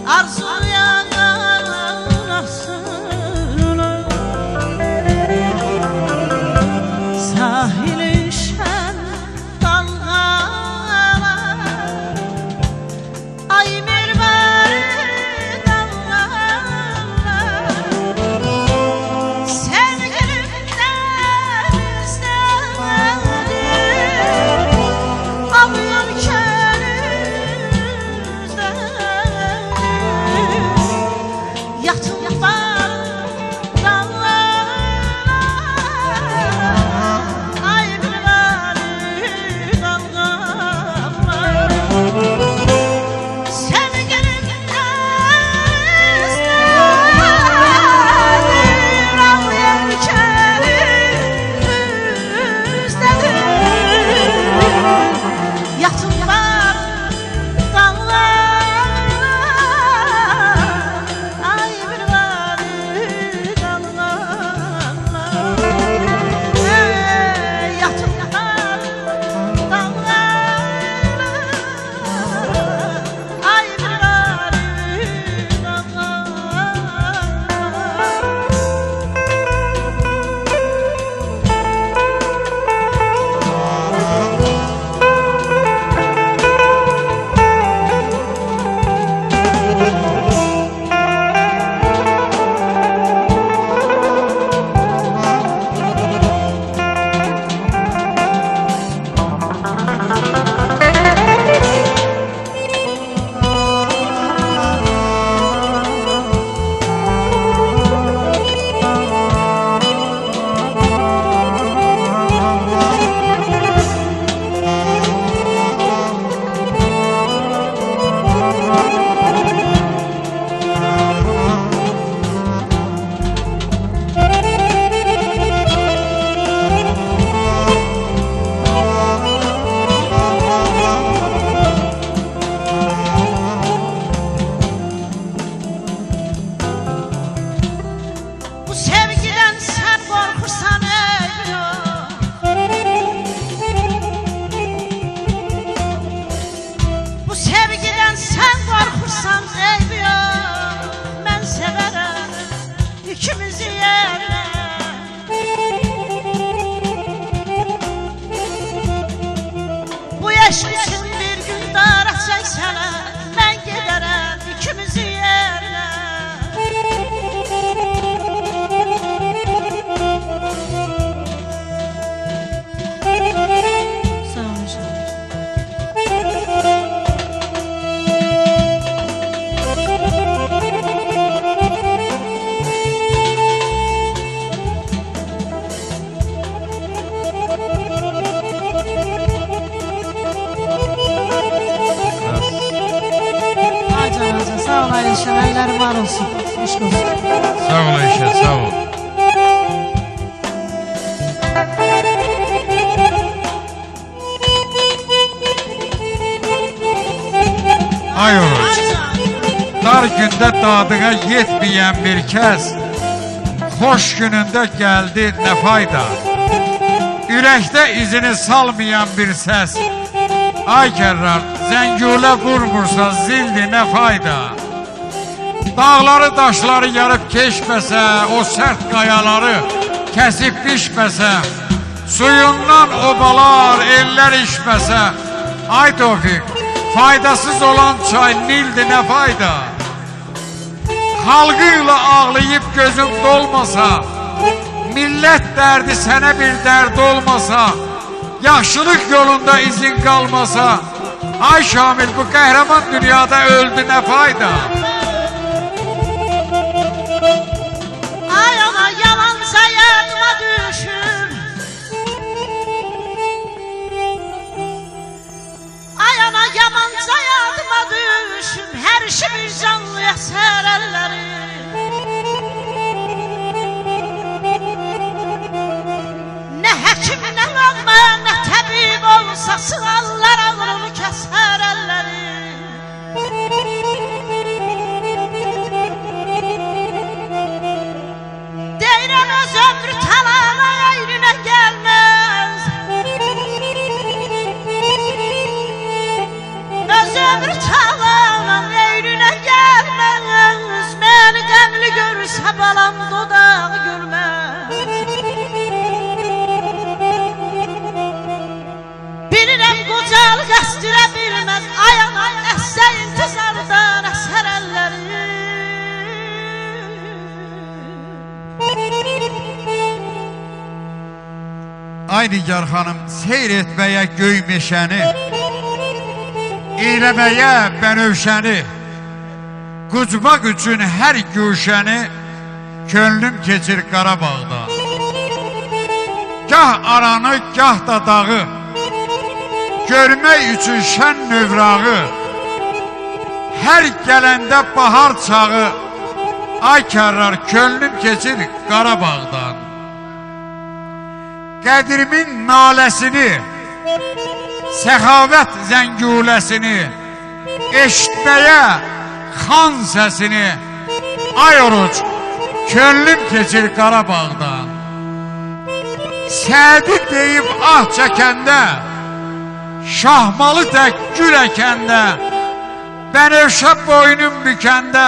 arzuyan anasını sahili şen dalgalar ay mirvari dalgalar sevgilimden istedim ağlıyor kendimizden yatım var dalgalar ay mirvari dalgalar Eşmişim bir gün darat çeksene ben giderem ikimizi yerine sağ olun sağ ol Ayşe, ellerim var olsun. Aşk olsun. Sağ ol Ayşe, sağ ol. Ay oruç, dar günde dadına yetmeyen bir kez, hoş gününde geldi ne fayda. Yürekte izini salmayan bir ses, ay kerrar, zengule vurmursa zildi ne fayda. Dağları taşları yarıp geçmese, o sert kayaları kesip biçmese, suyundan obalar eller içmese, ay Tevfik, faydasız olan çay Nil'di ne fayda. Halkıyla ağlayıp gözüm dolmasa, millet derdi sana bir dert olmasa, yaşlılık yolunda izin kalmasa, ay Şamil bu kahraman dünyada öldü ne fayda. Ay ana yalansa yardıma düşün, ay ana yamansa yardıma düşün, her işimiz canlı eser elleri. Ne hekim ne lamba ne tabip olsa sığallar ağrını keser elleri. Değiremez ömrü talana eyrine gelmez. ömür çağlanan eylüne gelmez. Beni qəmli görürsə balam dodağı görməz. Bilirəm qocal qəsdirə bilməz. Ayanan əhsə intizardan əsər əlləri. Ay Nigar xanım, seyr etməyə göy meşəni, eyləməyə bənövşəni, qucmaq üçün hər güşəni, könlüm keçir Qarabağda. Gah aranı, gah da dağı, görmək üçün şən növrağı, hər gələndə bahar çağı, ay kərrar, könlüm keçir Qarabağdan. Qədrimin naləsini, səxavət zənguləsini, eşitməyə xan səsini, ay oruc, könlüm keçir Qarabağdan. Sədi deyib ah çəkəndə, şahmalı tək gül əkəndə, bənövşə boynum bükəndə,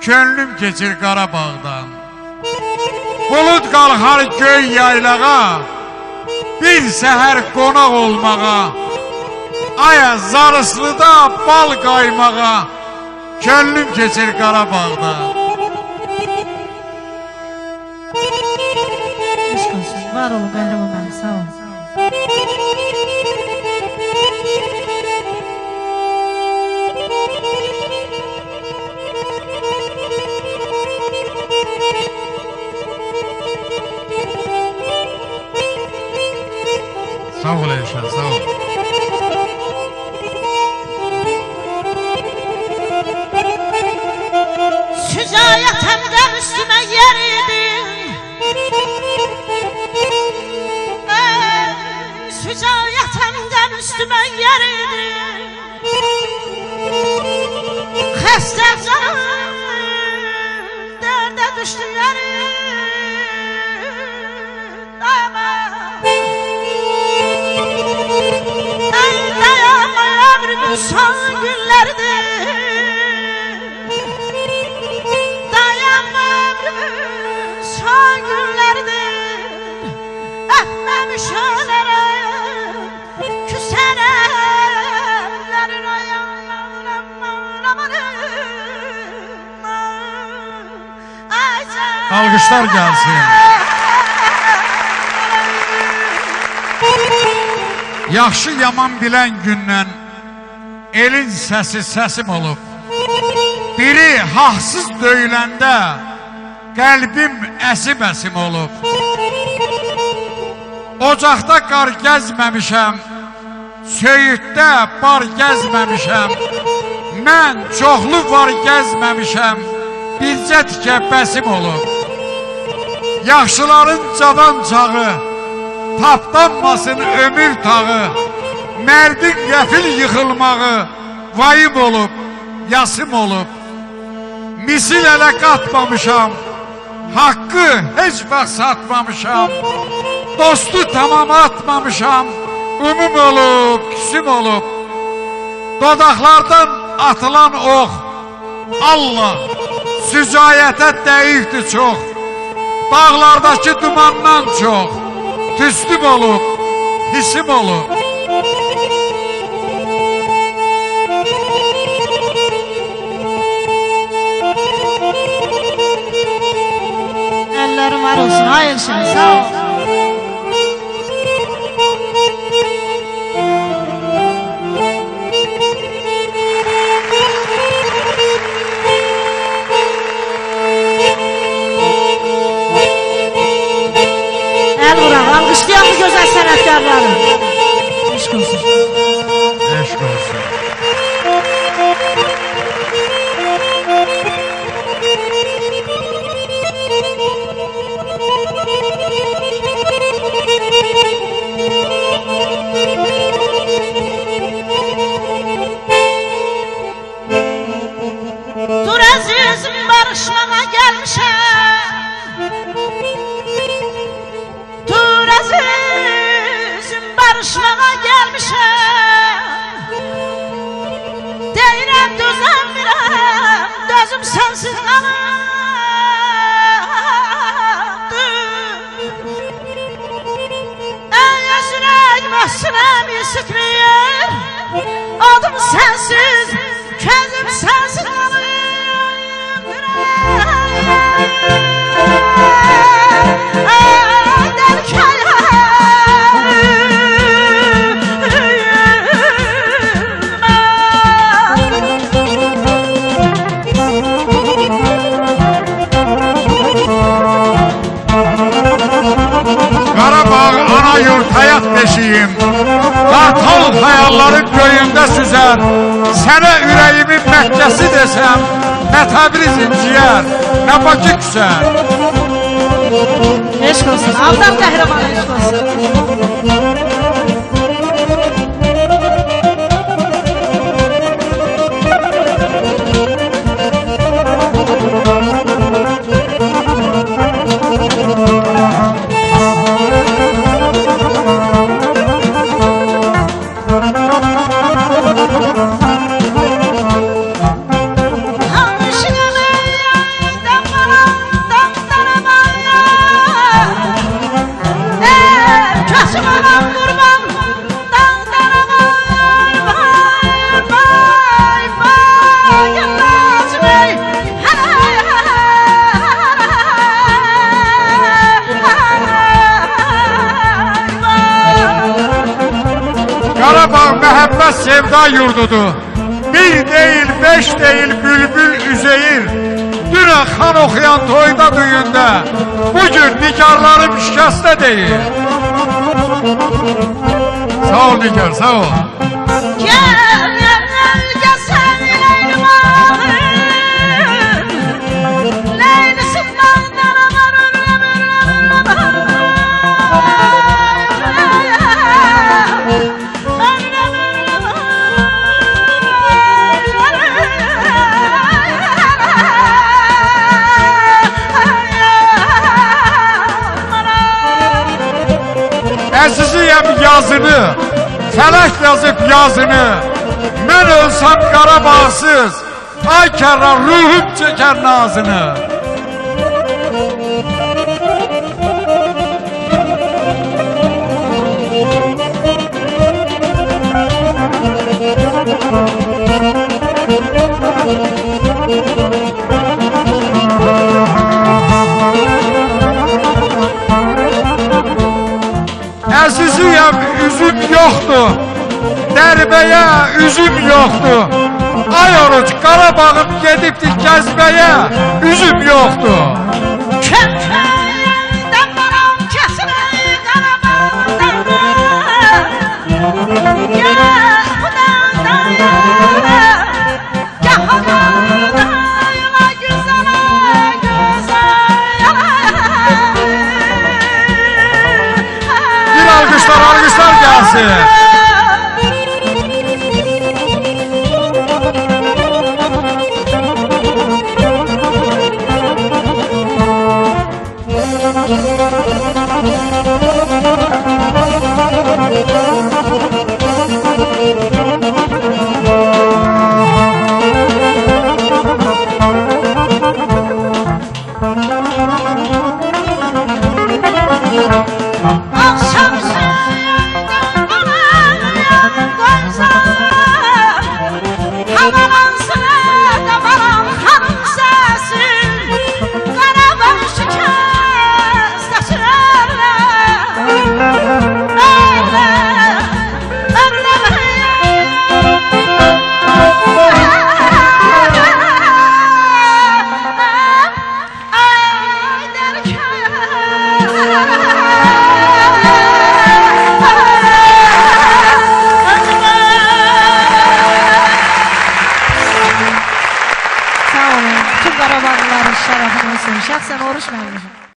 könlüm keçir Qarabağdan. Bulud qalxar göy yaylağa, bir səhər qonaq olmağa, aya zarıslıda bal qaymağa, könlüm keçir Qarabağda. Eşq olsun, var olun qəhrəman mənim, sağ olun. Sağ ol Eşən, sağ ol. Sücayətimdən üstümə yeridin. Sücayətimdən üstümə yeridin. Xəstə canım dərdə düşdü yerin. Son günlerdir, dayanma ömrümün son günlerdir. Öpmemiş ölerim, küsen ellerin Alkışlar gelsin. Yaxşı yaman bilən gündən elin səsi səsim olub. Biri haqsız döyüləndə qəlbim əsim-əsim olub. Ocaqda qar gəzməmişəm, söyüddə bar gəzməmişəm. Mən çoxlu var gəzməmişəm, bircə tikə bəsim olub. Yaxşıların cavan çağı, tapdanmasın ömür tağı, mərdin qəfil yıxılmağı vayım olub, yasım olub. Misil ələ qatmamışam, haqqı heç vaxt satmamışam. Dostu tamam atmamışam, umum olub, küsüm olub. Dodaqlardan atılan ox, Allah, sücayətə dəyiqdir çox. Dağlardakı dumandan çox, tüstüm olub, hisim olub. Ellerim var olsun, hayır sen, sağ ol. El vuran, alkışlayan bu güzel sanatkarları. Eşk olsun. Eşk olsun. sensiz qaldım. Ey özürək məsələm sıkmıyor, adım sensiz, közüm sensiz qalım. Qarabağ ana yurt həyat beşiyim, qartal xəyalların göyündə süzər. Sənə ürəyimin Məkkəsi desəm, nə Təbrizin ciyər, nə Bakı küsər. Eşq olsun, Ağdam qəhrəmanı eşq olsun. Qarabağ məhəbbət sevda yurdudur. Bir deyil, beş deyil, bülbül üzeyir. Dünən xan oxuyan toyda düyündə, bugün nigarlarım şikəstə deyil. Sağ ol nigar, sağ ol. Gel sen Leyla'm, Leyla'sın bağdan aman Əziziyəm yazını, fələk yazıb yazını. Mən ölsəm Qarabağsız, ay kərran ruhum çəkər nazını. Əziziyəm, üzüm yoxdur, dərbəyə üzüm yoxdur. Ay oruc, Qarabağım gedibdir gəzbəyə, üzüm yoxdur.